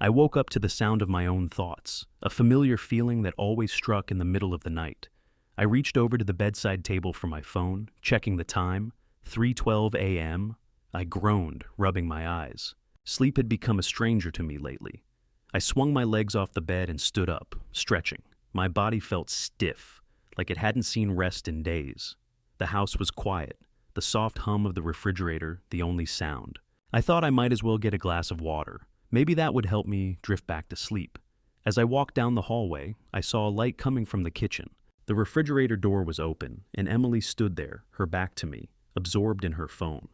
I woke up to the sound of my own thoughts, a familiar feeling that always struck in the middle of the night. I reached over to the bedside table for my phone, checking the time, 3:12 a.m. I groaned, rubbing my eyes. Sleep had become a stranger to me lately. I swung my legs off the bed and stood up, stretching. My body felt stiff, like it hadn't seen rest in days. The house was quiet, the soft hum of the refrigerator the only sound. I thought I might as well get a glass of water. Maybe that would help me drift back to sleep. As I walked down the hallway, I saw a light coming from the kitchen. The refrigerator door was open, and Emily stood there, her back to me, absorbed in her phone.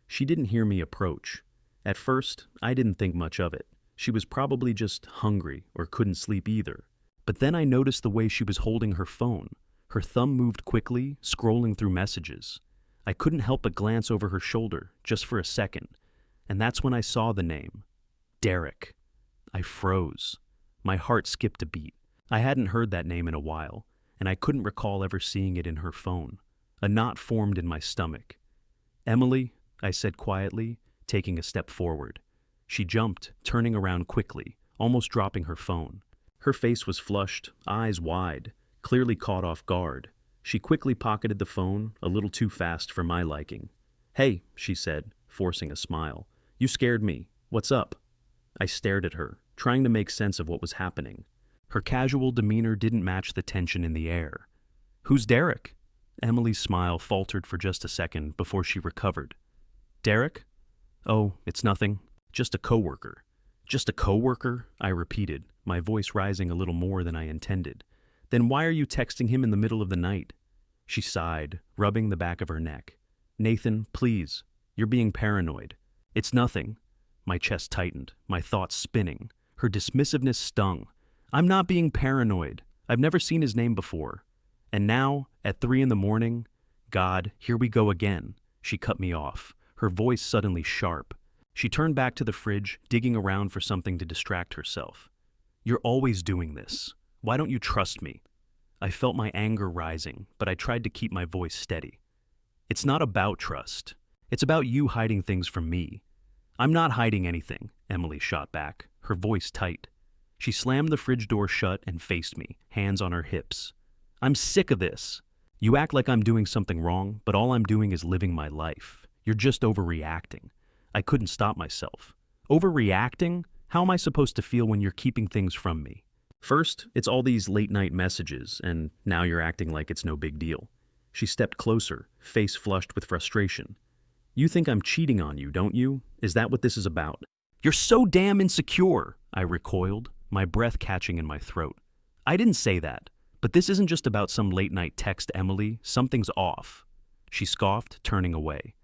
She didn't hear me approach. At first, I didn't think much of it. She was probably just hungry or couldn't sleep either. But then I noticed the way she was holding her phone. Her thumb moved quickly, scrolling through messages. I couldn't help but glance over her shoulder, just for a second, and that's when I saw the name. Derek. I froze. My heart skipped a beat. I hadn't heard that name in a while, and I couldn't recall ever seeing it in her phone. A knot formed in my stomach. "Emily," I said quietly, taking a step forward. She jumped, turning around quickly, almost dropping her phone. Her face was flushed, eyes wide, clearly caught off guard. She quickly pocketed the phone, a little too fast for my liking. "Hey," she said, forcing a smile. "You scared me. What's up?" I stared at her, trying to make sense of what was happening. Her casual demeanor didn't match the tension in the air. "Who's Derek?" Emily's smile faltered for just a second before she recovered. "Derek? Oh, it's nothing. Just a coworker." "Just a coworker?" I repeated, my voice rising a little more than I intended. "Then why are you texting him in the middle of the night?" She sighed, rubbing the back of her neck. "Nathan, please. You're being paranoid." "It's nothing." My chest tightened, my thoughts spinning. Her dismissiveness stung. "I'm not being paranoid. I've never seen his name before. And now, at 3 a.m, God, here we go again." She cut me off, her voice suddenly sharp. She turned back to the fridge, digging around for something to distract herself. "You're always doing this. Why don't you trust me?" I felt my anger rising, but I tried to keep my voice steady. "It's not about trust. It's about you hiding things from me." "I'm not hiding anything," Emily shot back, her voice tight. She slammed the fridge door shut and faced me, hands on her hips. "I'm sick of this. You act like I'm doing something wrong, but all I'm doing is living my life. You're just overreacting." I couldn't stop myself. "Overreacting? How am I supposed to feel when you're keeping things from me? First, it's all these late-night messages, and now you're acting like it's no big deal." She stepped closer, face flushed with frustration. "You think I'm cheating on you, don't you? Is that what this is about?" "You're so damn insecure," I recoiled, my breath catching in my throat. "I didn't say that. But this isn't just about some late-night text, Emily. Something's off." She scoffed, turning away.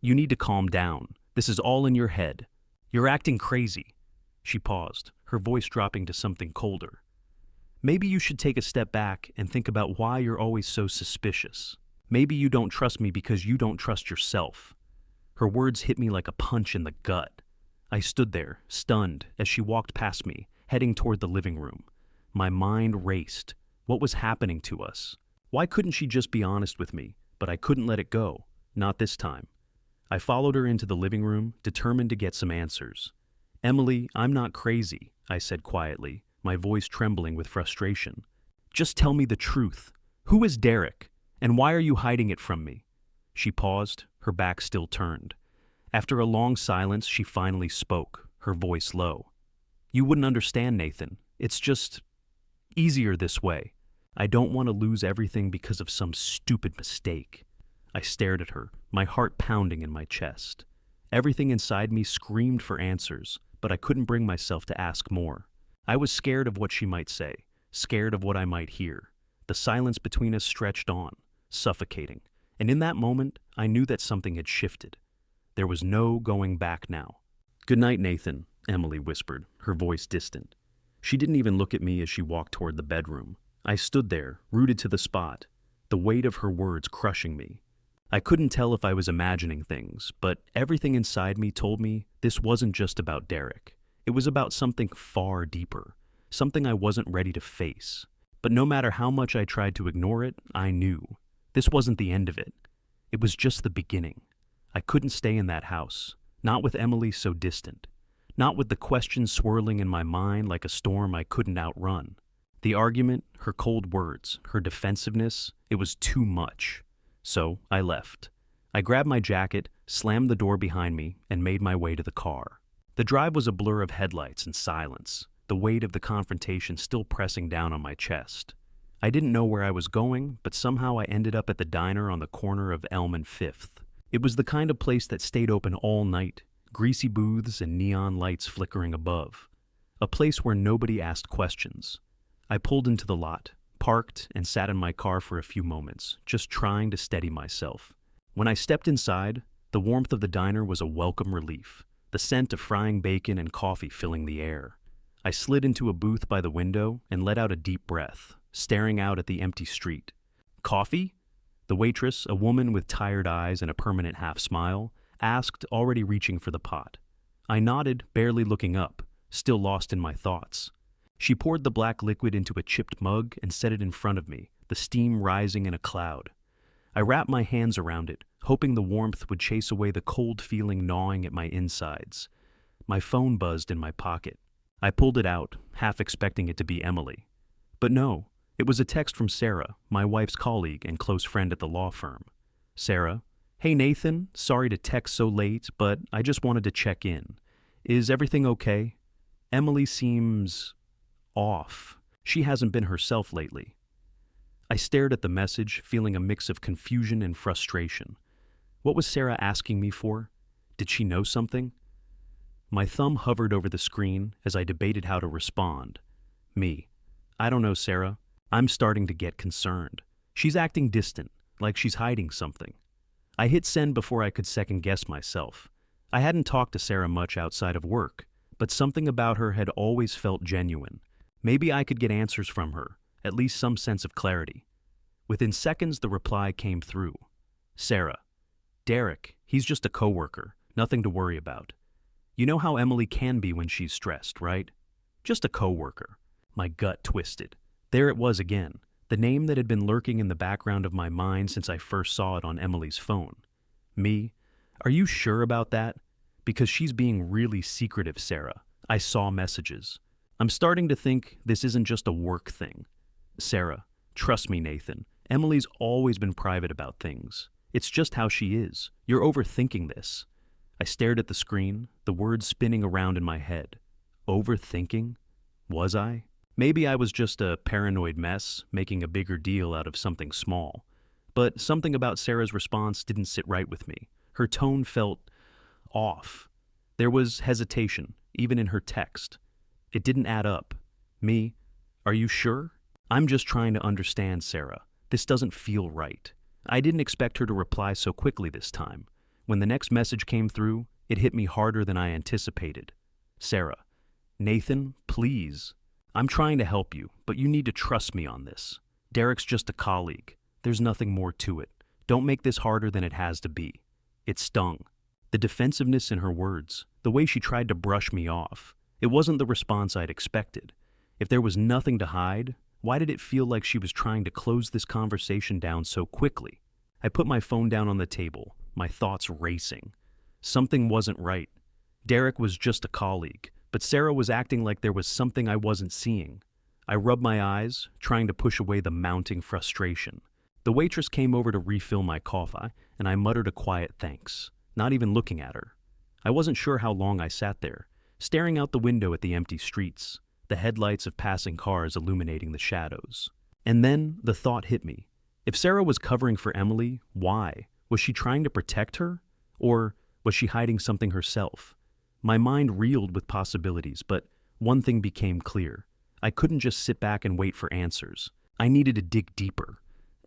"You need to calm down. This is all in your head. You're acting crazy." She paused, her voice dropping to something colder. "Maybe you should take a step back and think about why you're always so suspicious. Maybe you don't trust me because you don't trust yourself." Her words hit me like a punch in the gut. I stood there, stunned, as she walked past me, heading toward the living room. My mind raced. What was happening to us? Why couldn't she just be honest with me? But I couldn't let it go. Not this time. I followed her into the living room, determined to get some answers. "Emily, I'm not crazy," I said quietly, my voice trembling with frustration. "Just tell me the truth. Who is Derek? And why are you hiding it from me?" She paused, her back still turned. After a long silence, she finally spoke, her voice low. "You wouldn't understand, Nathan. It's just easier this way. I don't want to lose everything because of some stupid mistake." I stared at her, my heart pounding in my chest. Everything inside me screamed for answers, but I couldn't bring myself to ask more. I was scared of what she might say, scared of what I might hear. The silence between us stretched on, suffocating, and in that moment, I knew that something had shifted. There was no going back now. "Good night, Nathan," Emily whispered, her voice distant. She didn't even look at me as she walked toward the bedroom. I stood there, rooted to the spot, the weight of her words crushing me. I couldn't tell if I was imagining things, but everything inside me told me this wasn't just about Derek. It was about something far deeper, something I wasn't ready to face. But no matter how much I tried to ignore it, I knew. This wasn't the end of it. It was just the beginning. I couldn't stay in that house, not with Emily so distant. not with the questions swirling in my mind like a storm I couldn't outrun. The argument, her cold words, her defensiveness, it was too much. So I left. I grabbed my jacket, slammed the door behind me, and made my way to the car. The drive was a blur of headlights and silence, the weight of the confrontation still pressing down on my chest. I didn't know where I was going, but somehow I ended up at the diner on the corner of Elm and Fifth. It was the kind of place that stayed open all night, greasy booths and neon lights flickering above. A place where nobody asked questions. I pulled into the lot, parked, and sat in my car for a few moments, just trying to steady myself. When I stepped inside, the warmth of the diner was a welcome relief, the scent of frying bacon and coffee filling the air. I slid into a booth by the window and let out a deep breath, staring out at the empty street. Coffee? The waitress, a woman with tired eyes and a permanent half-smile, asked, already reaching for the pot. I nodded, barely looking up, still lost in my thoughts. She poured the black liquid into a chipped mug and set it in front of me, the steam rising in a cloud. I wrapped my hands around it, hoping the warmth would chase away the cold feeling gnawing at my insides. My phone buzzed in my pocket. I pulled it out, half expecting it to be Emily. But no, it was a text from Sarah, my wife's colleague and close friend at the law firm. Sarah, "Hey Nathan, sorry to text so late, but I just wanted to check in. Is everything okay? Emily seems off. She hasn't been herself lately." I stared at the message, feeling a mix of confusion and frustration. What was Sarah asking me for? Did she know something? My thumb hovered over the screen as I debated how to respond. Me. I don't know, Sarah. I'm starting to get concerned. She's acting distant, like she's hiding something. I hit send before I could second-guess myself. I hadn't talked to Sarah much outside of work, but something about her had always felt genuine. Maybe I could get answers from her, at least some sense of clarity. Within seconds, the reply came through. Sarah. Derek, he's just a coworker, nothing to worry about. You know how Emily can be when she's stressed, right? Just a coworker. My gut twisted. There it was again, the name that had been lurking in the background of my mind since I first saw it on Emily's phone. Me? Are you sure about that? Because she's being really secretive, Sarah. I saw messages. I'm starting to think this isn't just a work thing. Sarah, trust me, Nathan. Emily's always been private about things. It's just how she is. You're overthinking this. I stared at the screen, the words spinning around in my head. Overthinking? Was I? Maybe I was just a paranoid mess, making a bigger deal out of something small. But something about Sarah's response didn't sit right with me. Her tone felt off. There was hesitation, even in her text. It didn't add up. Me? Are you sure? I'm just trying to understand, Sarah. This doesn't feel right. I didn't expect her to reply so quickly this time. When the next message came through, it hit me harder than I anticipated. Sarah, Nathan, please. I'm trying to help you, but you need to trust me on this. Derek's just a colleague. There's nothing more to it. Don't make this harder than it has to be. It stung. The defensiveness in her words, the way she tried to brush me off. It wasn't the response I'd expected. If there was nothing to hide, why did it feel like she was trying to close this conversation down so quickly? I put my phone down on the table, my thoughts racing. Something wasn't right. Derek was just a colleague, but Sarah was acting like there was something I wasn't seeing. I rubbed my eyes, trying to push away the mounting frustration. The waitress came over to refill my coffee, and I muttered a quiet thanks, not even looking at her. I wasn't sure how long I sat there, staring out the window at the empty streets, the headlights of passing cars illuminating the shadows. And then the thought hit me. If Sarah was covering for Emily, why? Was she trying to protect her? Or was she hiding something herself? My mind reeled with possibilities, but one thing became clear. I couldn't just sit back and wait for answers. I needed to dig deeper.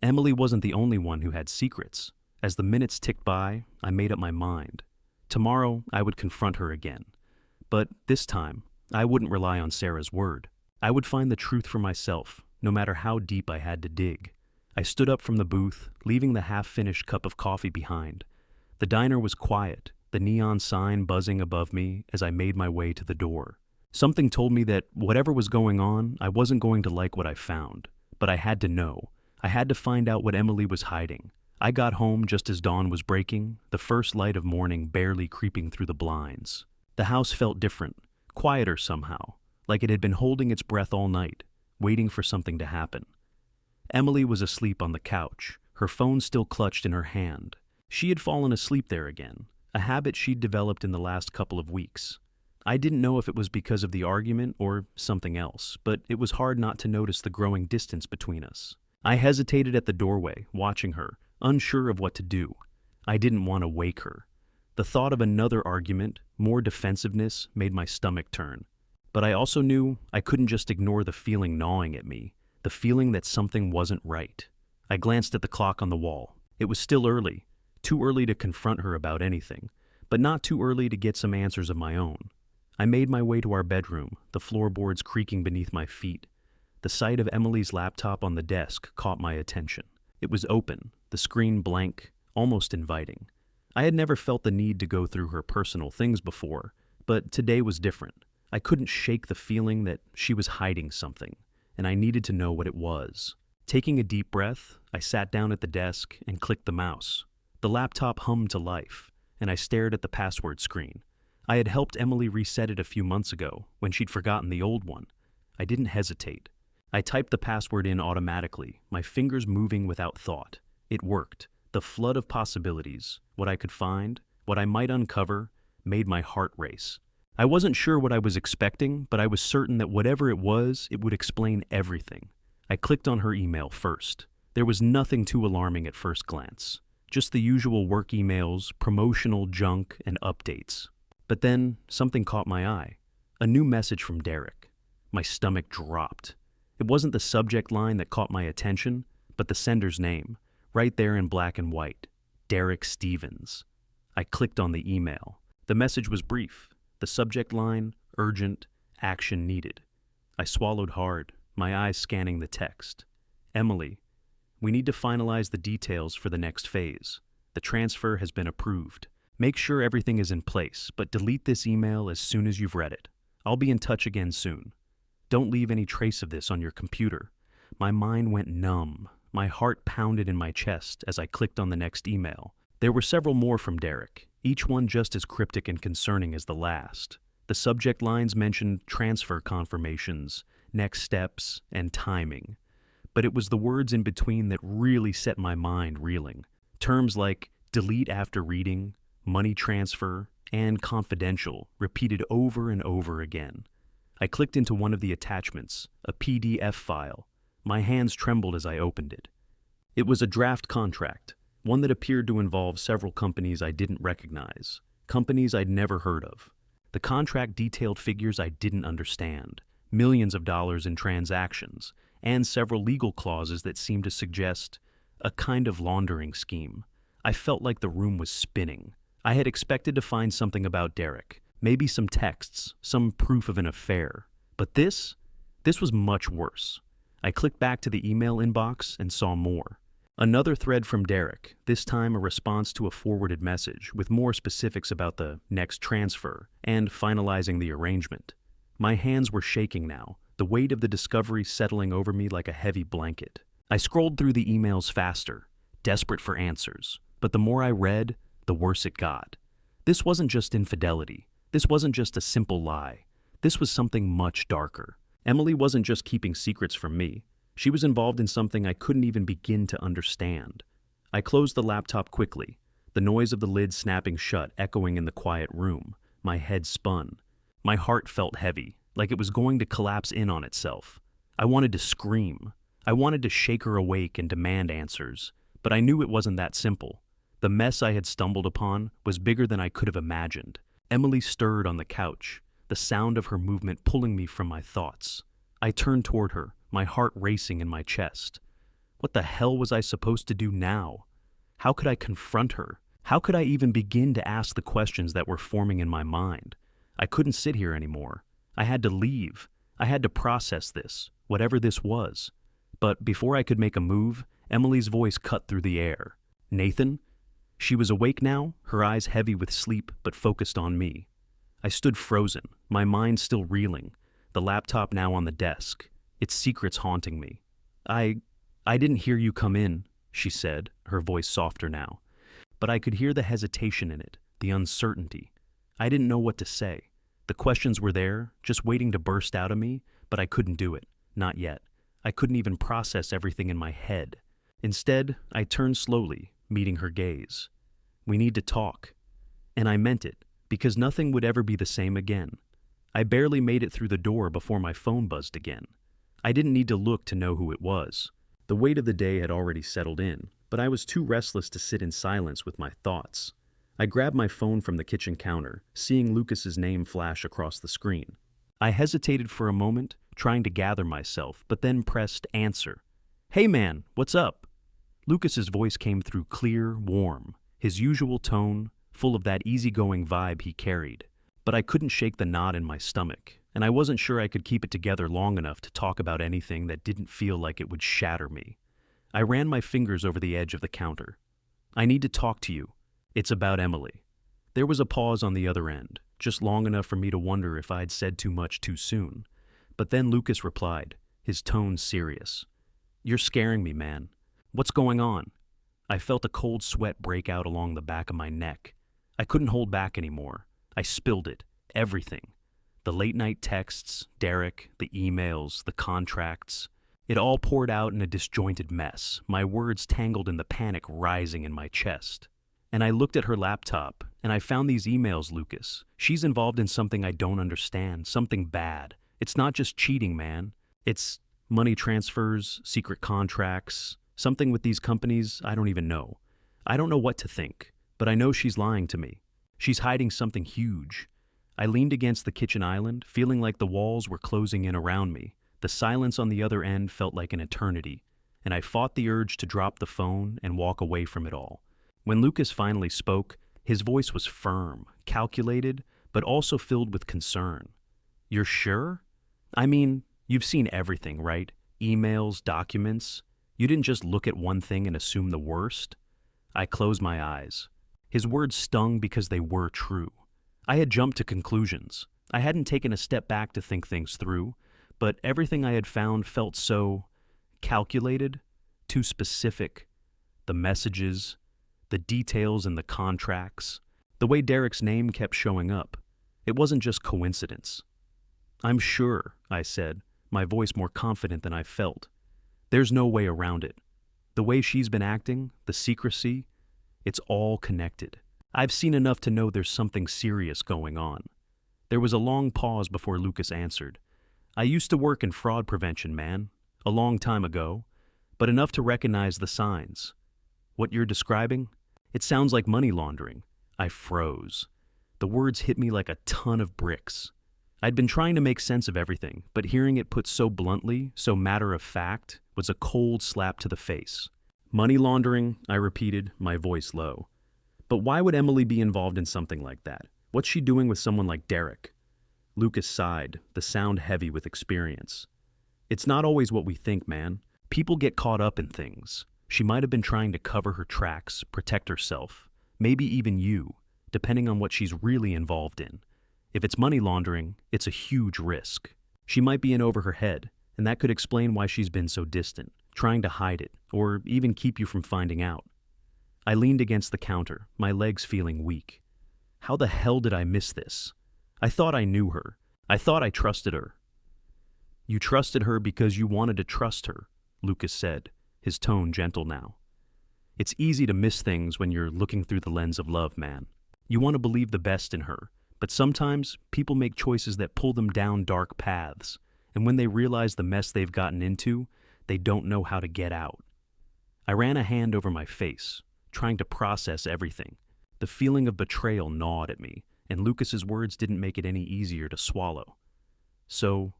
Emily wasn't the only one who had secrets. As the minutes ticked by, I made up my mind. Tomorrow, I would confront her again. But this time, I wouldn't rely on Sarah's word. I would find the truth for myself, no matter how deep I had to dig. I stood up from the booth, leaving the half-finished cup of coffee behind. The diner was quiet, the neon sign buzzing above me as I made my way to the door. Something told me that whatever was going on, I wasn't going to like what I found. But I had to know. I had to find out what Emily was hiding. I got home just as dawn was breaking, the first light of morning barely creeping through the blinds. The house felt different, quieter somehow, like it had been holding its breath all night, waiting for something to happen. Emily was asleep on the couch, her phone still clutched in her hand. She had fallen asleep there again, a habit she'd developed in the last couple of weeks. I didn't know if it was because of the argument or something else, but it was hard not to notice the growing distance between us. I hesitated at the doorway, watching her, unsure of what to do. I didn't want to wake her. The thought of another argument, more defensiveness, made my stomach turn. But I also knew I couldn't just ignore the feeling gnawing at me, the feeling that something wasn't right. I glanced at the clock on the wall. It was still early, too early to confront her about anything, but not too early to get some answers of my own. I made my way to our bedroom, the floorboards creaking beneath my feet. The sight of Emily's laptop on the desk caught my attention. It was open, the screen blank, almost inviting. I had never felt the need to go through her personal things before, but today was different. I couldn't shake the feeling that she was hiding something, and I needed to know what it was. Taking a deep breath, I sat down at the desk and clicked the mouse. The laptop hummed to life, and I stared at the password screen. I had helped Emily reset it a few months ago, when she'd forgotten the old one. I didn't hesitate. I typed the password in automatically, my fingers moving without thought. It worked. The flood of possibilities, what I could find, what I might uncover, made my heart race. I wasn't sure what I was expecting, but I was certain that whatever it was, it would explain everything. I clicked on her email first. There was nothing too alarming at first glance. Just the usual work emails, promotional junk, and updates. But then, something caught my eye. A new message from Derek. My stomach dropped. It wasn't the subject line that caught my attention, but the sender's name, right there in black and white. Derek Stevens. I clicked on the email. The message was brief. The subject line, urgent, action needed. I swallowed hard, my eyes scanning the text. Emily, we need to finalize the details for the next phase. The transfer has been approved. Make sure everything is in place, but delete this email as soon as you've read it. I'll be in touch again soon. Don't leave any trace of this on your computer. My mind went numb. My heart pounded in my chest as I clicked on the next email. There were several more from Derek, each one just as cryptic and concerning as the last. The subject lines mentioned transfer confirmations, next steps, and timing. But it was the words in between that really set my mind reeling. Terms like delete after reading, money transfer, and confidential, repeated over and over again. I clicked into one of the attachments, a PDF file. My hands trembled as I opened it. It was a draft contract, one that appeared to involve several companies I didn't recognize, companies I'd never heard of. The contract detailed figures I didn't understand, millions of dollars in transactions, and several legal clauses that seemed to suggest a kind of laundering scheme. I felt like the room was spinning. I had expected to find something about Derek, maybe some texts, some proof of an affair. But this was much worse. I clicked back to the email inbox and saw more. Another thread from Derek, this time a response to a forwarded message with more specifics about the next transfer and finalizing the arrangement. My hands were shaking now, the weight of the discovery settling over me like a heavy blanket. I scrolled through the emails faster, desperate for answers, but the more I read, the worse it got. This wasn't just infidelity. This wasn't just a simple lie. This was something much darker. Emily wasn't just keeping secrets from me. She was involved in something I couldn't even begin to understand. I closed the laptop quickly, the noise of the lid snapping shut echoing in the quiet room. My head spun. My heart felt heavy, like it was going to collapse in on itself. I wanted to scream. I wanted to shake her awake and demand answers, but I knew it wasn't that simple. The mess I had stumbled upon was bigger than I could have imagined. Emily stirred on the couch, the sound of her movement pulling me from my thoughts. I turned toward her, my heart racing in my chest. What the hell was I supposed to do now? How could I confront her? How could I even begin to ask the questions that were forming in my mind? I couldn't sit here anymore. I had to leave. I had to process this, whatever this was. But before I could make a move, Emily's voice cut through the air. Nathan? She was awake now, her eyes heavy with sleep but focused on me. I stood frozen, my mind still reeling, the laptop now on the desk, its secrets haunting me. I didn't hear you come in, she said, her voice softer now. But I could hear the hesitation in it, the uncertainty. I didn't know what to say. The questions were there, just waiting to burst out of me, but I couldn't do it. Not yet. I couldn't even process everything in my head. Instead, I turned slowly, meeting her gaze. We need to talk. And I meant it, because nothing would ever be the same again. I barely made it through the door before my phone buzzed again. I didn't need to look to know who it was. The weight of the day had already settled in, but I was too restless to sit in silence with my thoughts. I grabbed my phone from the kitchen counter, seeing Lucas's name flash across the screen. I hesitated for a moment, trying to gather myself, but then pressed answer. "Hey man, what's up?" Lucas's voice came through clear, warm, his usual tone, full of that easygoing vibe he carried. But I couldn't shake the knot in my stomach, and I wasn't sure I could keep it together long enough to talk about anything that didn't feel like it would shatter me. I ran my fingers over the edge of the counter. "I need to talk to you. It's about Emily." There was a pause on the other end, just long enough for me to wonder if I'd said too much too soon. But then Lucas replied, his tone serious. "You're scaring me, man. What's going on?" I felt a cold sweat break out along the back of my neck. I couldn't hold back anymore. I spilled it. Everything. The late-night texts, Derek, the emails, the contracts. It all poured out in a disjointed mess, my words tangled in the panic rising in my chest. And I looked at her laptop, and I found these emails, Lucas. She's involved in something I don't understand, something bad. It's not just cheating, man. It's money transfers, secret contracts, something with these companies I don't even know. I don't know what to think, but I know she's lying to me. She's hiding something huge. I leaned against the kitchen island, feeling like the walls were closing in around me. The silence on the other end felt like an eternity, and I fought the urge to drop the phone and walk away from it all. When Lucas finally spoke, his voice was firm, calculated, but also filled with concern. "You're sure? I mean, you've seen everything, right? Emails, documents. You didn't just look at one thing and assume the worst?" I closed my eyes. His words stung because they were true. I had jumped to conclusions. I hadn't taken a step back to think things through, but everything I had found felt so calculated, too specific. The messages, the details in the contracts, the way Derek's name kept showing up. It wasn't just coincidence. "I'm sure," I said, my voice more confident than I felt. "There's no way around it. The way she's been acting, the secrecy, it's all connected. I've seen enough to know there's something serious going on." There was a long pause before Lucas answered. "I used to work in fraud prevention, man, a long time ago, but enough to recognize the signs. What you're describing? It sounds like money laundering." I froze. The words hit me like a ton of bricks. I'd been trying to make sense of everything, but hearing it put so bluntly, so matter-of-fact, was a cold slap to the face. "Money laundering," I repeated, my voice low. "But why would Emily be involved in something like that? What's she doing with someone like Derek?" Lucas sighed, the sound heavy with experience. "It's not always what we think, man. People get caught up in things. She might have been trying to cover her tracks, protect herself, maybe even you, depending on what she's really involved in. If it's money laundering, it's a huge risk. She might be in over her head, and that could explain why she's been so distant, trying to hide it, or even keep you from finding out." I leaned against the counter, my legs feeling weak. How the hell did I miss this? I thought I knew her. I thought I trusted her. "You trusted her because you wanted to trust her," Lucas said, his tone gentle now. "It's easy to miss things when you're looking through the lens of love, man. You want to believe the best in her, but sometimes people make choices that pull them down dark paths, and when they realize the mess they've gotten into, they don't know how to get out." I ran a hand over my face, trying to process everything. The feeling of betrayal gnawed at me, and Lucas's words didn't make it any easier to swallow. "So,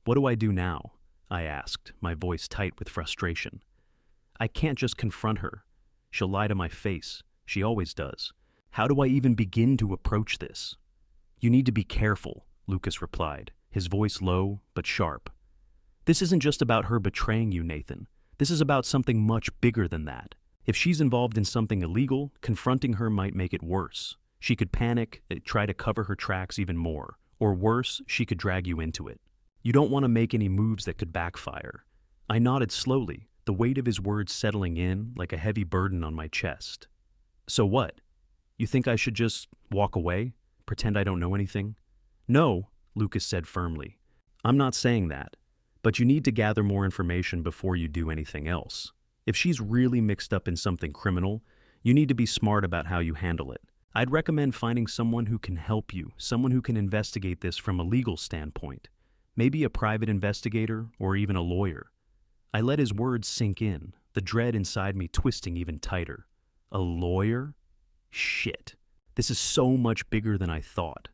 what do I do now?" I asked, my voice tight with frustration. "I can't just confront her. She'll lie to my face. She always does. How do I even begin to approach this?" "You need to be careful," Lucas replied, his voice low but sharp. "This isn't just about her betraying you, Nathan. This is about something much bigger than that. If she's involved in something illegal, confronting her might make it worse. She could panic, try to cover her tracks even more, or worse, she could drag you into it. You don't want to make any moves that could backfire." I nodded slowly, the weight of his words settling in like a heavy burden on my chest. "So what? You think I should just walk away? pretend I don't know anything? No, Lucas said firmly. I'm not saying that. But you need to gather more information before you do anything else. If she's really mixed up in something criminal, you need to be smart about how you handle it. I'd recommend finding someone who can help you, someone who can investigate this from a legal standpoint. Maybe a private investigator or even a lawyer. I let his words sink in, the dread inside me twisting even tighter. A lawyer? Shit. This is so much bigger than I thought.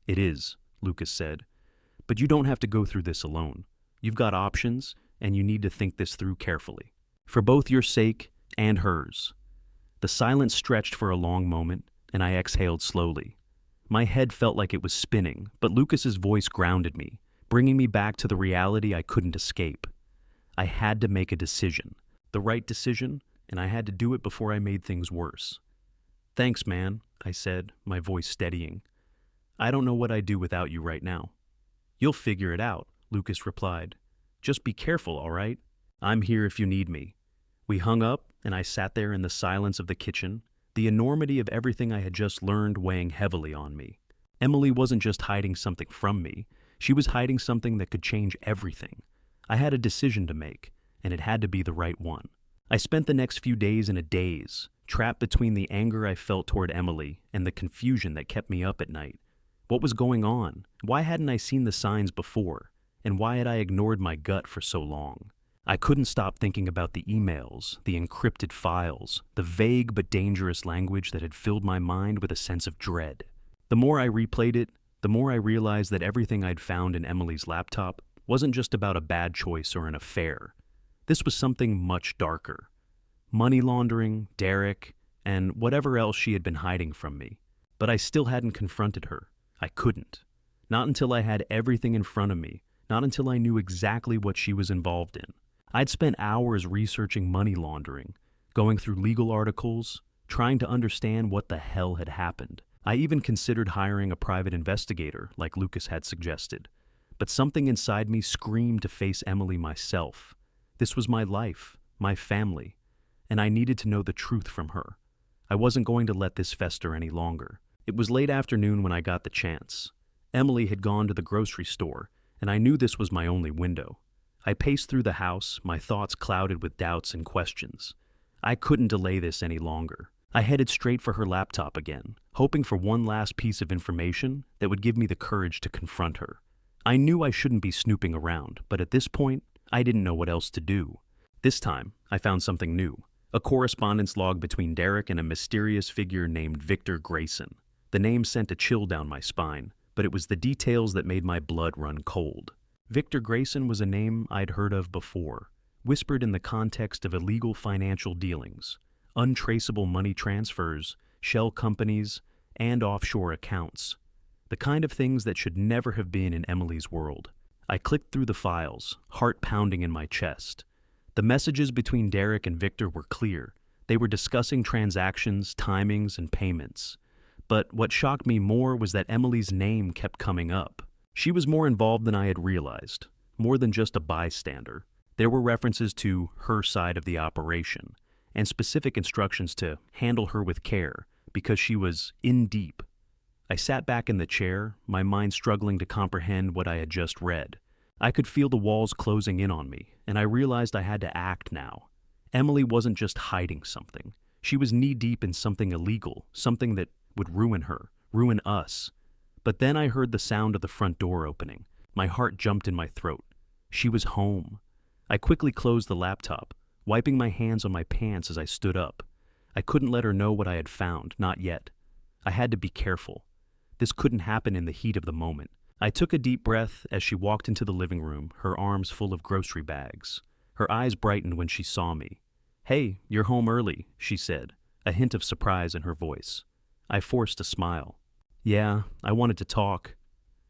It is, Lucas said. But you don't have to go through this alone. You've got options, and you need to think this through carefully. For both your sake and hers. The silence stretched for a long moment, and I exhaled slowly. My head felt like it was spinning, but Lucas's voice grounded me, bringing me back to the reality I couldn't escape. I had to make a decision, the right decision, and I had to do it before I made things worse. Thanks, man, I said, my voice steadying. I don't know what I'd do without you right now. You'll figure it out, Lucas replied. Just be careful, all right? I'm here if you need me. We hung up, and I sat there in the silence of the kitchen, the enormity of everything I had just learned weighing heavily on me. Emily wasn't just hiding something from me. She was hiding something that could change everything. I had a decision to make, and it had to be the right one. I spent the next few days in a daze, trapped between the anger I felt toward Emily and the confusion that kept me up at night. What was going on? Why hadn't I seen the signs before? And why had I ignored my gut for so long? I couldn't stop thinking about the emails, the encrypted files, the vague but dangerous language that had filled my mind with a sense of dread. The more I replayed it, the more I realized that everything I'd found in Emily's laptop wasn't just about a bad choice or an affair. This was something much darker. Money laundering, Derek, and whatever else she had been hiding from me. But I still hadn't confronted her. I couldn't. Not until I had everything in front of me, not until I knew exactly what she was involved in. I'd spent hours researching money laundering, going through legal articles, trying to understand what the hell had happened. I even considered hiring a private investigator, like Lucas had suggested. But something inside me screamed to face Emily myself. This was my life, my family, and I needed to know the truth from her. I wasn't going to let this fester any longer. It was late afternoon when I got the chance. Emily had gone to the grocery store, and I knew this was my only window. I paced through the house, my thoughts clouded with doubts and questions. I couldn't delay this any longer. I headed straight for her laptop again, hoping for one last piece of information that would give me the courage to confront her. I knew I shouldn't be snooping around, but at this point, I didn't know what else to do. This time, I found something new. A correspondence log between Derek and a mysterious figure named Victor Grayson. The name sent a chill down my spine, but it was the details that made my blood run cold. Victor Grayson was a name I'd heard of before, whispered in the context of illegal financial dealings, untraceable money transfers, shell companies, and offshore accounts. The kind of things that should never have been in Emily's world. I clicked through the files, heart pounding in my chest. The messages between Derek and Victor were clear. They were discussing transactions, timings, and payments. But what shocked me more was that Emily's name kept coming up. She was more involved than I had realized, more than just a bystander. There were references to her side of the operation, and specific instructions to handle her with care, because she was in deep. I sat back in the chair, my mind struggling to comprehend what I had just read. I could feel the walls closing in on me, and I realized I had to act now. Emily wasn't just hiding something. She was knee-deep in something illegal, something that would ruin her, ruin us. But then I heard the sound of the front door opening. My heart jumped in my throat. She was home. I quickly closed the laptop, wiping my hands on my pants as I stood up. I couldn't let her know what I had found, not yet. I had to be careful. This couldn't happen in the heat of the moment. I took a deep breath as she walked into the living room, her arms full of grocery bags. Her eyes brightened when she saw me. "Hey, you're home early," she said, a hint of surprise in her voice. I forced a smile. "Yeah, I wanted to talk."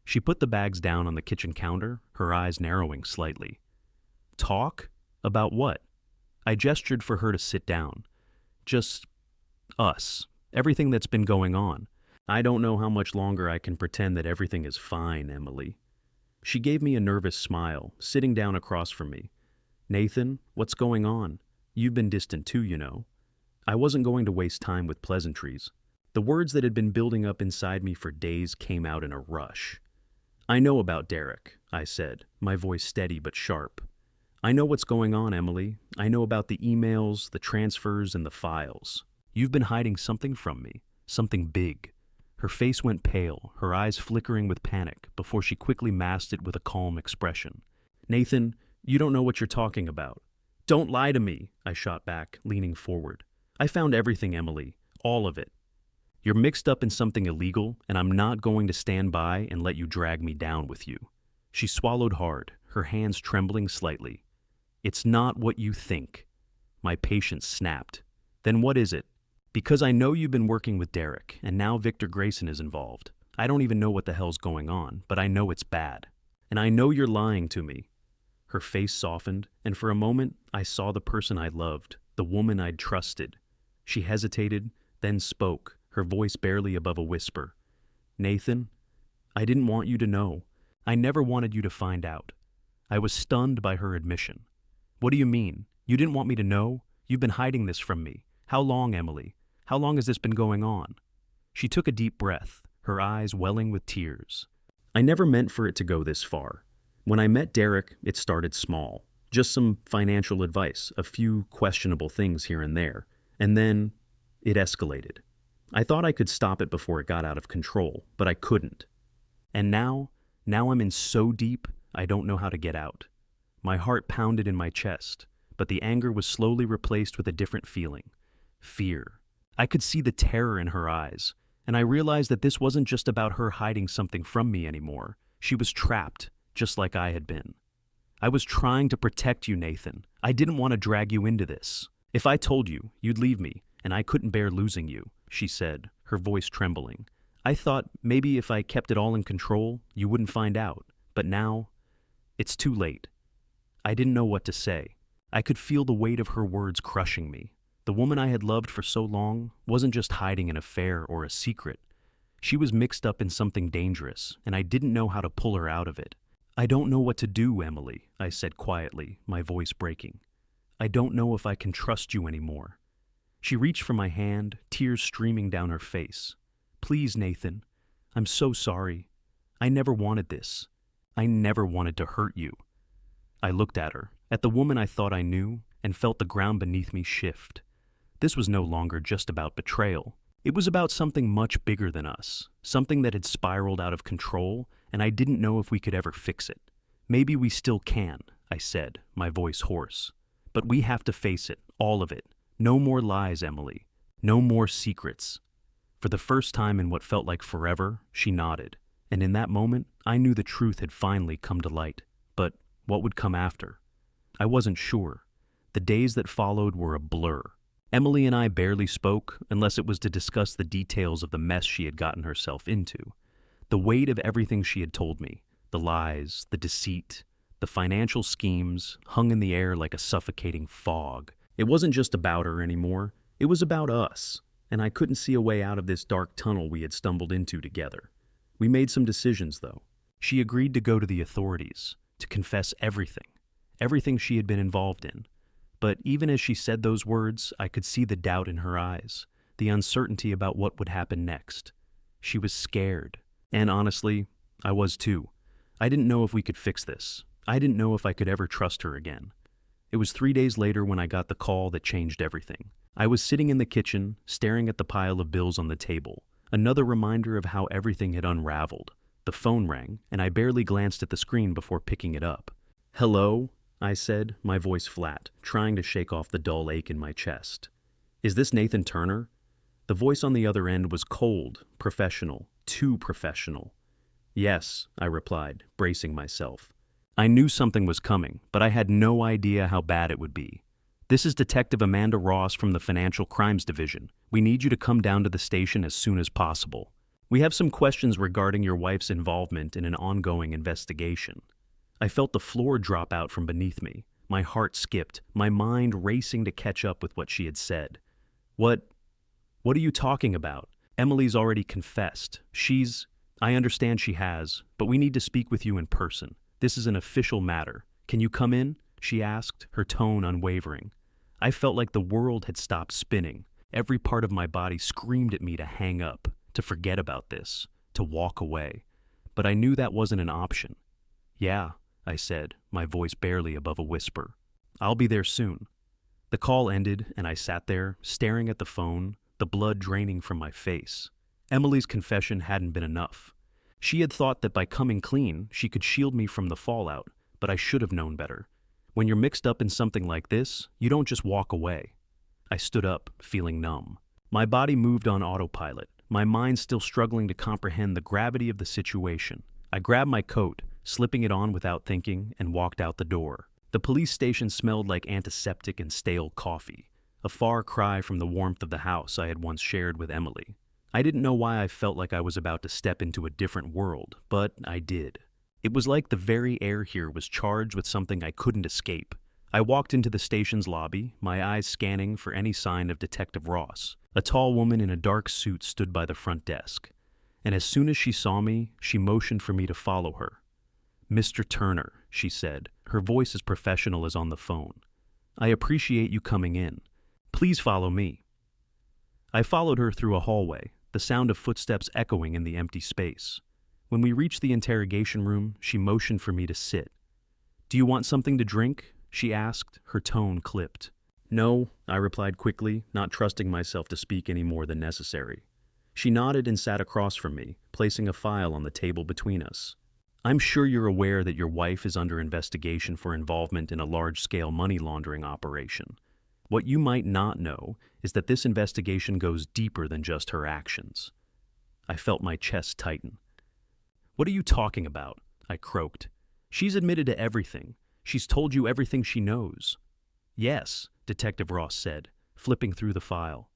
She put the bags down on the kitchen counter, her eyes narrowing slightly. "Talk? About what?" I gestured for her to sit down. "Just us. Everything that's been going on. I don't know how much longer I can pretend that everything is fine, Emily." She gave me a nervous smile, sitting down across from me. "Nathan, what's going on? You've been distant too, you know." I wasn't going to waste time with pleasantries. The words that had been building up inside me for days came out in a rush. "I know about Derek," I said, my voice steady but sharp. "I know what's going on, Emily. I know about the emails, the transfers, and the files. You've been hiding something from me, something big." Her face went pale, her eyes flickering with panic, before she quickly masked it with a calm expression. "Nathan, you don't know what you're talking about." "Don't lie to me," I shot back, leaning forward. "I found everything, Emily. All of it. You're mixed up in something illegal, and I'm not going to stand by and let you drag me down with you." She swallowed hard, her hands trembling slightly. "It's not what you think." My patience snapped. "Then what is it?" "Because I know you've been working with Derek, and now Victor Grayson is involved. I don't even know what the hell's going on, but I know it's bad. And I know you're lying to me." Her face softened, and for a moment I saw the person I loved, the woman I'd trusted. She hesitated, then spoke, her voice barely above a whisper. "Nathan, I didn't want you to know. I never wanted you to find out." I was stunned by her admission. "What do you mean? You didn't want me to know? You've been hiding this from me. How long, Emily? How long has this been going on?" She took a deep breath, her eyes welling with tears. "I never meant for it to go this far. When I met Derek, it started small. Just some financial advice, a few questionable things here and there. And then it escalated. I thought I could stop it before it got out of control, but I couldn't. And now I'm in so deep, I don't know how to get out." My heart pounded in my chest, but the anger was slowly replaced with a different feeling. Fear. I could see the terror in her eyes, and I realized that this wasn't just about her hiding something from me anymore. She was trapped, just like I had been. "I was trying to protect you, Nathan. I didn't want to drag you into this. If I told you, you'd leave me, and I couldn't bear losing you," she said, her voice trembling. "I thought maybe if I kept it all in control, you wouldn't find out. But now, it's too late." I didn't know what to say. I could feel the weight of her words crushing me. The woman I had loved for so long wasn't just hiding an affair or a secret. She was mixed up in something dangerous, and I didn't know how to pull her out of it. "I don't know what to do, Emily," I said quietly, my voice breaking. "I don't know if I can trust you anymore." She reached for my hand, tears streaming down her face. "Please, Nathan. I'm so sorry. I never wanted this. I never wanted to hurt you." I looked at her, at the woman I thought I knew, and felt the ground beneath me shift. This was no longer just about betrayal. It was about something much bigger than us, something that had spiraled out of control, and I didn't know if we could ever fix it. "Maybe we still can," I said, my voice hoarse. "But we have to face it, all of it. No more lies, Emily. No more secrets." For the first time in what felt like forever, she nodded, and in that moment, I knew the truth had finally come to light. But what would come after? I wasn't sure. The days that followed were a blur. Emily and I barely spoke, unless it was to discuss the details of the mess she had gotten herself into. The weight of everything she had told me, the lies, the deceit, the financial schemes, hung in the air like a suffocating fog. It wasn't just about her anymore, it was about us, and I couldn't see a way out of this dark tunnel we had stumbled into together. We made some decisions, though. She agreed to go to the authorities, to confess everything she had been involved in. But even as she said those words, I could see the doubt in her eyes, the uncertainty about what would happen next. She was scared, and honestly, I was too. I didn't know if we could fix this. I didn't know if I could ever trust her again. It was 3 days later when I got the call that changed everything. I was sitting in the kitchen, staring at the pile of bills on the table, another reminder of how everything had unraveled. The phone rang, and I barely glanced at the screen before picking it up. "Hello?" I said, my voice flat, trying to shake off the dull ache in my chest. "Is this Nathan Turner?" The voice on the other end was cold, professional, too professional. "Yes," I replied, bracing myself. I knew something was coming, but I had no idea how bad it would be. "This is Detective Amanda Ross from the Financial Crimes Division. We need you to come down to the station as soon as possible. We have some questions regarding your wife's involvement in an ongoing investigation." I felt the floor drop out from beneath me. My heart skipped, my mind racing to catch up with what she had said. What are you talking about? Emily's already confessed. I understand she has, but we need to speak with you in person. This is an official matter. Can you come in?" she asked, her tone unwavering. I felt like the world had stopped spinning. Every part of my body screamed at me to hang up, to forget about this, to walk away. But I knew that wasn't an option. "Yeah," I said, my voice barely above a whisper. "I'll be there soon." The call ended, and I sat there, staring at the phone, the blood draining from my face. Emily's confession hadn't been enough. She had thought that by coming clean, she could shield me from the fallout, but I should have known better. When you're mixed up in something like this, you don't just walk away. I stood up, feeling numb. My body moved on autopilot, my mind still struggling to comprehend the gravity of the situation. I grabbed my coat, slipping it on without thinking, and walked out the door. The police station smelled like antiseptic and stale coffee, a far cry from the warmth of the house I had once shared with Emily. I didn't know why I felt like I was about to step into a different world, but I did. It was like the very air here was charged with something I couldn't escape. I walked into the station's lobby, my eyes scanning for any sign of Detective Ross. A tall woman in a dark suit stood by the front desk, and as soon as she saw me, she motioned for me to follow her. "Mr. Turner," she said, her voice as professional as on the phone. "I appreciate you coming in. Please follow me." I followed her through a hallway, the sound of footsteps echoing in the empty space. When we reached the interrogation room, she motioned for me to sit. "Do you want something to drink?" she asked, her tone clipped. "No," I replied quickly, not trusting myself to speak any more than necessary. She nodded and sat across from me, placing a file on the table between us. "I'm sure you're aware that your wife is under investigation for involvement in a large-scale money laundering operation. What you might not know is that this investigation goes deeper than just her actions." I felt my chest tighten. "What are you talking about?" I croaked. "She's admitted to everything. She's told you everything she knows." "Yes," Detective Ross said, flipping through the file.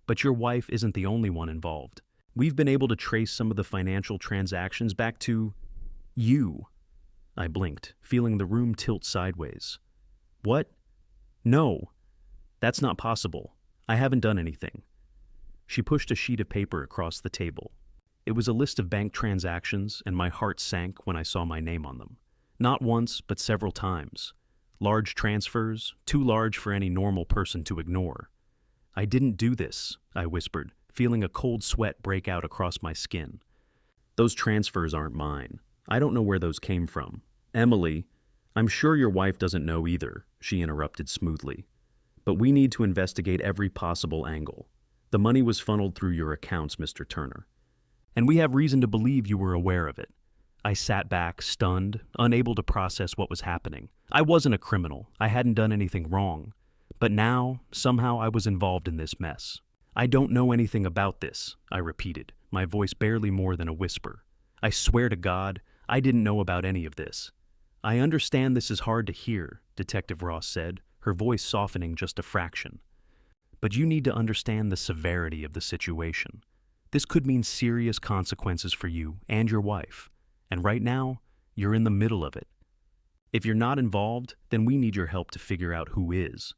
"But your wife isn't the only one involved. We've been able to trace some of the financial transactions back to you." I blinked, feeling the room tilt sideways. "What? No. That's not possible. I haven't done anything." She pushed a sheet of paper across the table. It was a list of bank transactions, and my heart sank when I saw my name on them. Not once, but several times. Large transfers, too large for any normal person to ignore. "I didn't do this," I whispered, feeling a cold sweat break out across my skin. "Those transfers aren't mine. I don't know where those came from. Emily, I'm sure your wife doesn't know either," she interrupted smoothly. "But we need to investigate every possible angle. The money was funneled through your accounts, Mr. Turner. And we have reason to believe you were aware of it." I sat back, stunned, unable to process what was happening. I wasn't a criminal. I hadn't done anything wrong. But now, somehow I was involved in this mess. "I don't know anything about this," I repeated, my voice barely more than a whisper. "I swear to God, I didn't know about any of this." "I understand this is hard to hear," Detective Ross said, her voice softening just a fraction. "But you need to understand the severity of the situation. This could mean serious consequences for you and your wife. And right now, you're in the middle of it. If you're not involved, then we need your help to figure out who is."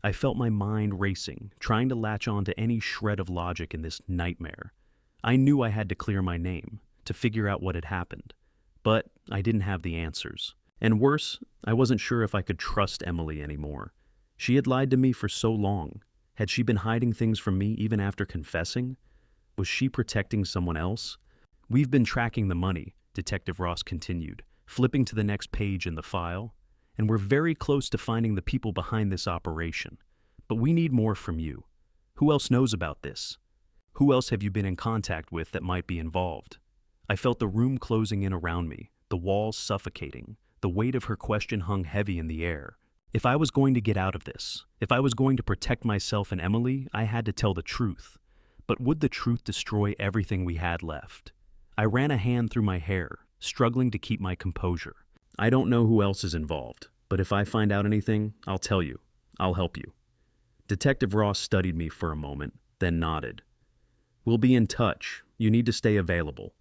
I felt my mind racing, trying to latch on to any shred of logic in this nightmare. I knew I had to clear my name, to figure out what had happened. But I didn't have the answers. And worse, I wasn't sure if I could trust Emily anymore. She had lied to me for so long. Had she been hiding things from me even after confessing? Was she protecting someone else? "We've been tracking the money," Detective Ross continued, flipping to the next page in the file, "and we're very close to finding the people behind this operation. But we need more from you. Who else knows about this? Who else have you been in contact with that might be involved?" I felt the room closing in around me, the walls suffocating. The weight of her question hung heavy in the air. If I was going to get out of this, if I was going to protect myself and Emily, I had to tell the truth. But would the truth destroy everything we had left? I ran a hand through my hair, struggling to keep my composure. "I don't know who else is involved, but if I find out anything, I'll tell you. I'll help you." Detective Ross studied me for a moment, then nodded. "We'll be in touch. You need to stay available."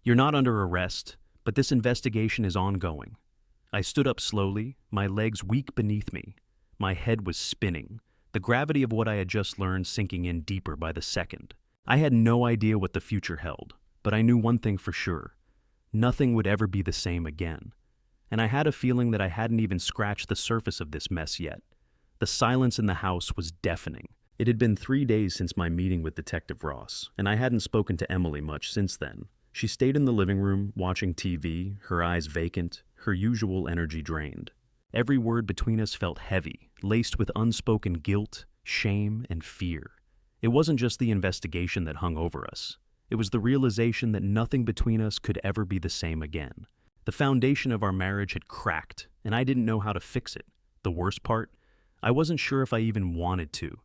"You're not under arrest, but this investigation is ongoing." I stood up slowly, my legs weak beneath me. My head was spinning, the gravity of what I had just learned sinking in deeper by the second. I had no idea what the future held, but I knew one thing for sure. Nothing would ever be the same again. And I had a feeling that I hadn't even scratched the surface of this mess yet. The silence in the house was deafening. It had been 3 days since my meeting with Detective Ross, and I hadn't spoken to Emily much since then. She stayed in the living room, watching TV, her eyes vacant, her usual energy drained. Every word between us felt heavy, laced with unspoken guilt, shame, and fear. It wasn't just the investigation that hung over us. It was the realization that nothing between us could ever be the same again. The foundation of our marriage had cracked, and I didn't know how to fix it. The worst part? I wasn't sure if I even wanted to.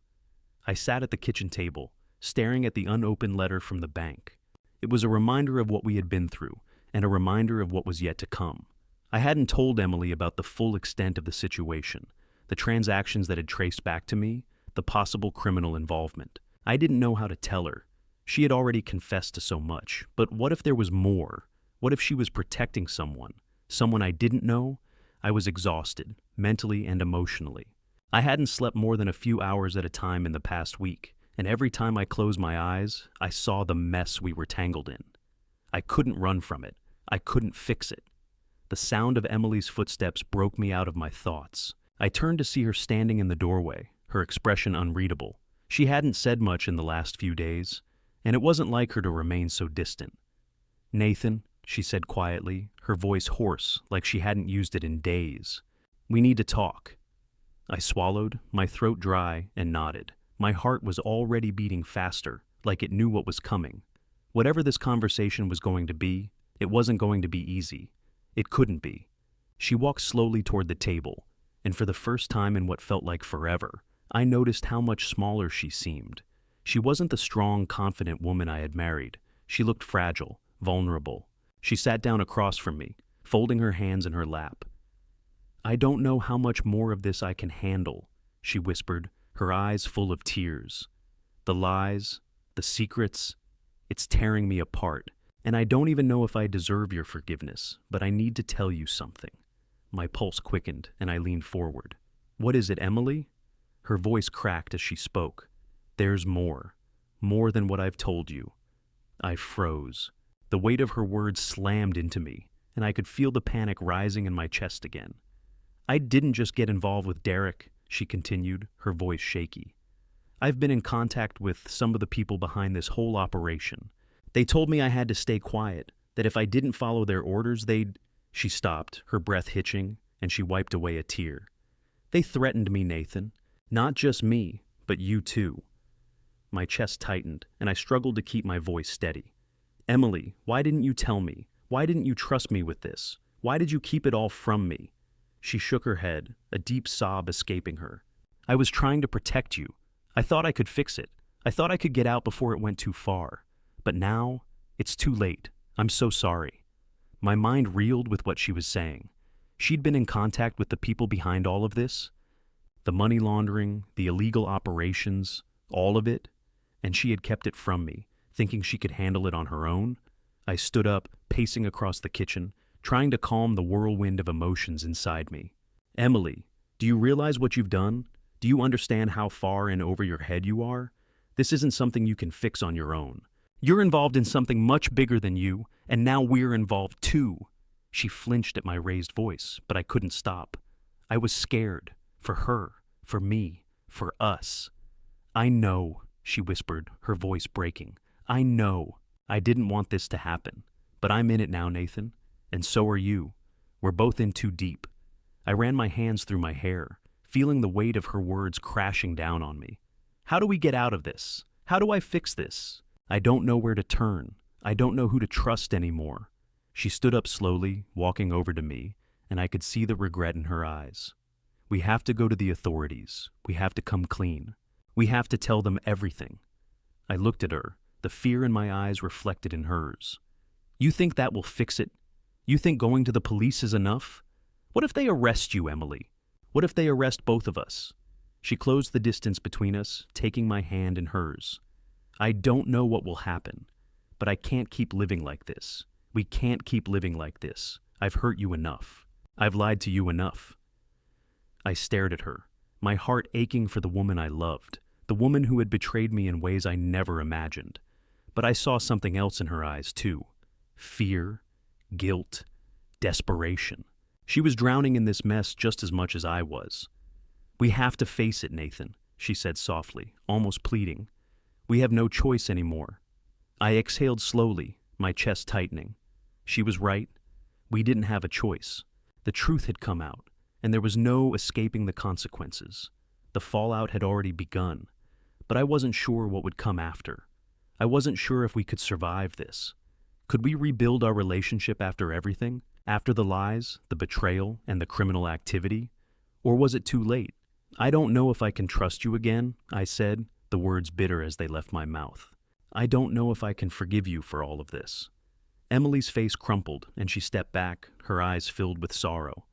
I sat at the kitchen table, staring at the unopened letter from the bank. It was a reminder of what we had been through, and a reminder of what was yet to come. I hadn't told Emily about the full extent of the situation, the transactions that had traced back to me, the possible criminal involvement. I didn't know how to tell her. She had already confessed to so much, but what if there was more? What if she was protecting someone I didn't know? I was exhausted, mentally and emotionally. I hadn't slept more than a few hours at a time in the past week, and every time I closed my eyes, I saw the mess we were tangled in. I couldn't run from it. I couldn't fix it. The sound of Emily's footsteps broke me out of my thoughts. I turned to see her standing in the doorway, her expression unreadable. She hadn't said much in the last few days, and it wasn't like her to remain so distant. "Nathan," she said quietly, her voice hoarse, like she hadn't used it in days. "We need to talk." I swallowed, my throat dry, and nodded. My heart was already beating faster, like it knew what was coming. Whatever this conversation was going to be, it wasn't going to be easy. It couldn't be. She walked slowly toward the table, and for the first time in what felt like forever, I noticed how much smaller she seemed. She wasn't the strong, confident woman I had married. She looked fragile, vulnerable. She sat down across from me, folding her hands in her lap. "I don't know how much more of this I can handle," she whispered, her eyes full of tears. "The lies, the secrets, it's tearing me apart, and I don't even know if I deserve your forgiveness, but I need to tell you something." My pulse quickened, and I leaned forward. "What is it, Emily?" Her voice cracked as she spoke. "There's more than what I've told you." I froze. The weight of her words slammed into me, and I could feel the panic rising in my chest again. "I didn't just get involved with Derek," she continued, her voice shaky. "I've been in contact with some of the people behind this whole operation. They told me I had to stay quiet, that if I didn't follow their orders, they'd—" She stopped, her breath hitching, and she wiped away a tear. "They threatened me, Nathan. Not just me, but you too." My chest tightened, and I struggled to keep my voice steady. "Emily, why didn't you tell me? Why didn't you trust me with this? Why did you keep it all from me?" She shook her head, a deep sob escaping her. "I was trying to protect you. I thought I could fix it. I thought I could get out before it went too far. But now, it's too late. I'm so sorry." My mind reeled with what she was saying. She'd been in contact with the people behind all of this. The money laundering, the illegal operations, all of it. And she had kept it from me, thinking she could handle it on her own. I stood up, pacing across the kitchen, trying to calm the whirlwind of emotions inside me. "Emily, do you realize what you've done? Do you understand how far in over your head you are? This isn't something you can fix on your own. You're involved in something much bigger than you, and now we're involved too." She flinched at my raised voice, but I couldn't stop. I was scared. For her, for me, for us. "I know," she whispered, her voice breaking. "I know. I didn't want this to happen. But I'm in it now, Nathan. And so are you. We're both in too deep." I ran my hands through my hair, feeling the weight of her words crashing down on me. "How do we get out of this? How do I fix this? I don't know where to turn. I don't know who to trust anymore." She stood up slowly, walking over to me, and I could see the regret in her eyes. "We have to go to the authorities. We have to come clean. We have to tell them everything." I looked at her, the fear in my eyes reflected in hers. "You think that will fix it? You think going to the police is enough? What if they arrest you, Emily? What if they arrest both of us?" She closed the distance between us, taking my hand in hers. "I don't know what will happen, but I can't keep living like this. We can't keep living like this. I've hurt you enough. I've lied to you enough." I stared at her, my heart aching for the woman I loved, the woman who had betrayed me in ways I never imagined. But I saw something else in her eyes, too. Fear, guilt, desperation. She was drowning in this mess just as much as I was. "We have to face it, Nathan. she said softly, almost pleading. We have no choice anymore. I exhaled slowly, my chest tightening. She was right. We didn't have a choice. The truth had come out, and there was no escaping the consequences. The fallout had already begun, but I wasn't sure what would come after. I wasn't sure if we could survive this. Could we rebuild our relationship after everything? After the lies, the betrayal, and the criminal activity? Or was it too late? I don't know if I can trust you again, I said, the words bitter as they left my mouth. I don't know if I can forgive you for all of this. Emily's face crumpled, and she stepped back, her eyes filled with sorrow.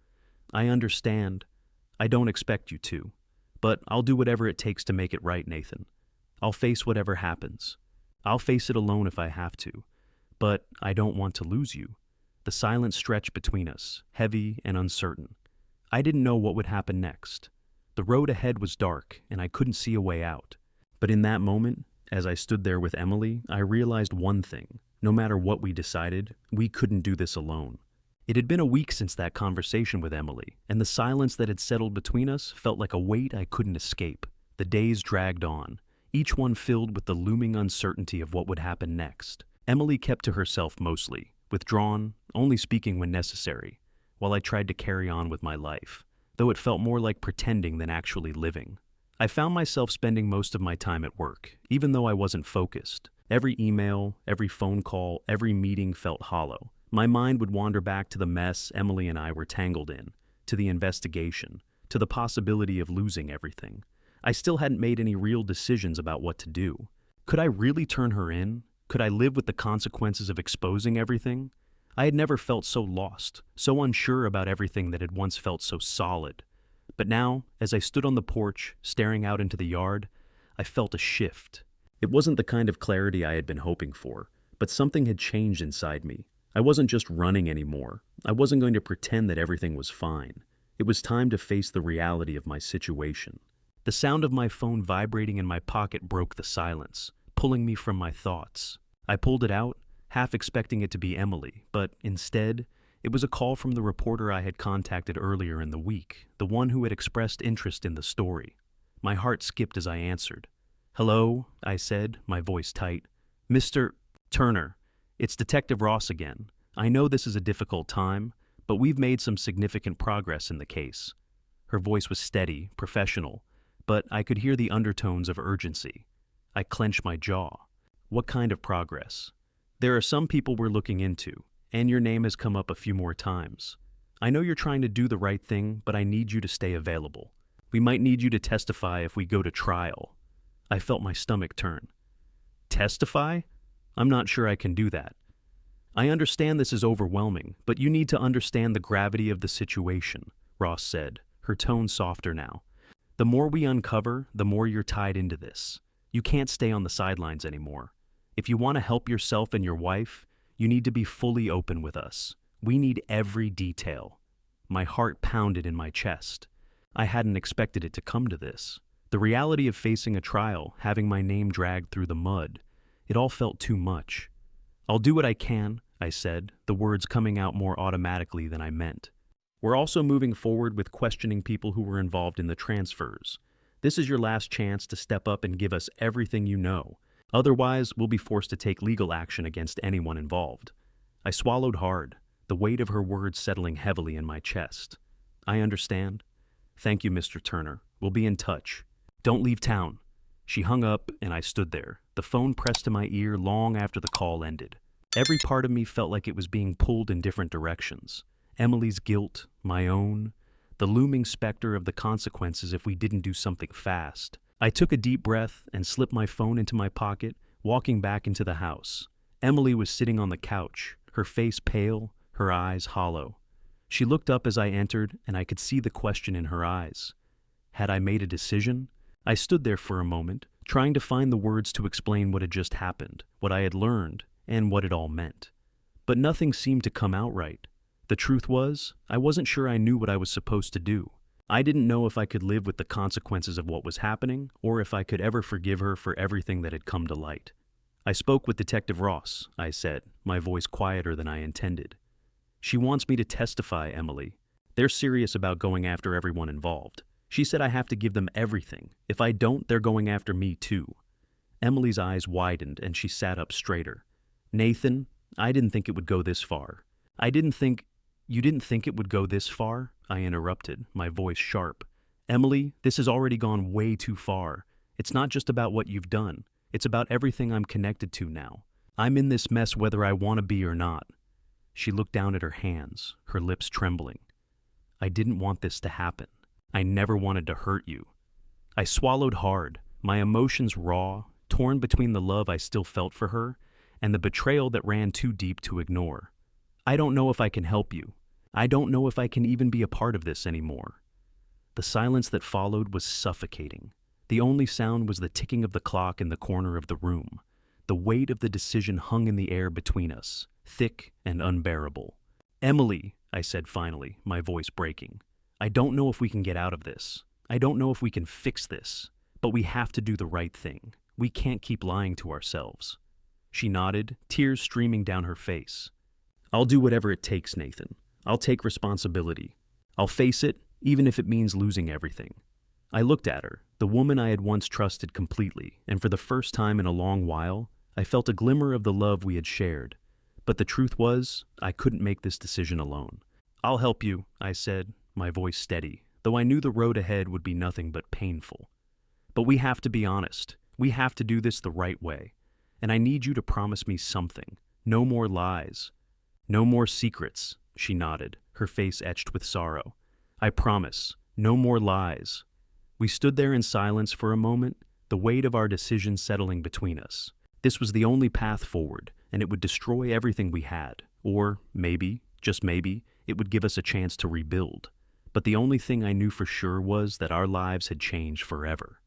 I understand. I don't expect you to. But I'll do whatever it takes to make it right, Nathan. I'll face whatever happens. I'll face it alone if I have to. But I don't want to lose you. The silence stretched between us, heavy and uncertain. I didn't know what would happen next. The road ahead was dark, and I couldn't see a way out. But in that moment, as I stood there with Emily, I realized one thing. No matter what we decided, we couldn't do this alone. It had been a week since that conversation with Emily, and the silence that had settled between us felt like a weight I couldn't escape. The days dragged on, each one filled with the looming uncertainty of what would happen next. Emily kept to herself mostly, withdrawn, only speaking when necessary, while I tried to carry on with my life, though it felt more like pretending than actually living. I found myself spending most of my time at work, even though I wasn't focused. Every email, every phone call, every meeting felt hollow. My mind would wander back to the mess Emily and I were tangled in, to the investigation, to the possibility of losing everything. I still hadn't made any real decisions about what to do. Could I really turn her in? Could I live with the consequences of exposing everything? I had never felt so lost, so unsure about everything that had once felt so solid. But now, as I stood on the porch, staring out into the yard, I felt a shift. It wasn't the kind of clarity I had been hoping for, but something had changed inside me. I wasn't just running anymore. I wasn't going to pretend that everything was fine. It was time to face the reality of my situation. The sound of my phone vibrating in my pocket broke the silence, pulling me from my thoughts. I pulled it out, half expecting it to be Emily, but instead, it was a call from the reporter I had contacted earlier in the week, the one who had expressed interest in the story. My heart skipped as I answered. "Hello," I said, my voice tight. "Mr. Turner, it's Detective Ross again. I know this is a difficult time, but we've made some significant progress in the case." Her voice was steady, professional, but I could hear the undertones of urgency. I clenched my jaw. What kind of progress? "There are some people we're looking into, and your name has come up a few more times. I know you're trying to do the right thing, but I need you to stay available. We might need you to testify if we go to trial." I felt my stomach turn. "Testify? I'm not sure I can do that." "I understand this is overwhelming, but you need to understand the gravity of the situation," Ross said, her tone softer now. "The more we uncover, the more you're tied into this. You can't stay on the sidelines anymore. If you want to help yourself and your wife, you need to be fully open with us. We need every detail." My heart pounded in my chest. I hadn't expected it to come to this. The reality of facing a trial, having my name dragged through the mud, it all felt too much. "I'll do what I can," I said, the words coming out more automatically than I meant. "We're also moving forward with questioning people who were involved in the transfers. This is your last chance to step up and give us everything you know. Otherwise, we'll be forced to take legal action against anyone involved." I swallowed hard, the weight of her words settling heavily in my chest. "I understand. Thank you, Mr. Turner. We'll be in touch. Don't leave town." She hung up, and I stood there, the phone pressed to my ear long after the call ended. Every part of me felt like it was being pulled in different directions. Emily's guilt, my own, the looming specter of the consequences if we didn't do something fast. I took a deep breath and slipped my phone into my pocket, walking back into the house. Emily was sitting on the couch, her face pale, her eyes hollow. She looked up as I entered, and I could see the question in her eyes. Had I made a decision? I stood there for a moment, trying to find the words to explain what had just happened, what I had learned, and what it all meant. But nothing seemed to come out right. The truth was, I wasn't sure I knew what I was supposed to do. I didn't know if I could live with the consequences of what was happening, or if I could ever forgive her for everything that had come to light. "I spoke with Detective Ross," I said, my voice quieter than I intended. "She wants me to testify, Emily. They're serious about going after everyone involved. She said I have to give them everything. If I don't, they're going after me too. Emily's eyes widened and she sat up straighter. Nathan, I didn't think it would go this far. You didn't think it would go this far? I interrupted, my voice sharp. Emily, this has already gone way too far. It's not just about what you've done. It's about everything I'm connected to now. I'm in this mess whether I want to be or not. She looked down at her hands, her lips trembling. I didn't want this to happen. I never wanted to hurt you. I swallowed hard, my emotions raw, torn between the love I still felt for her and the betrayal that ran too deep to ignore. I don't know if I can help you. I don't know if I can even be a part of this anymore. The silence that followed was suffocating. The only sound was the ticking of the clock in the corner of the room. The weight of the decision hung in the air between us, thick and unbearable. Emily, I said finally, my voice breaking, I don't know if we can get out of this. I don't know if we can fix this, but we have to do the right thing. We can't keep lying to ourselves. She nodded, tears streaming down her face. I'll do whatever it takes, Nathan. I'll take responsibility. I'll face it, even if it means losing everything. I looked at her, the woman I had once trusted completely, and for the first time in a long while, I felt a glimmer of the love we had shared. But the truth was, I couldn't make this decision alone. I'll help you, I said, my voice steady, though I knew the road ahead would be nothing but painful. But we have to be honest. We have to do this the right way. And I need you to promise me something. No more lies. No more secrets, she nodded, her face etched with sorrow. I promise. No more lies. We stood there in silence for a moment, the weight of our decision settling between us. This was the only path forward, and it would destroy everything we had. Or maybe, just maybe, it would give us a chance to rebuild. But the only thing I knew for sure was that our lives had changed forever.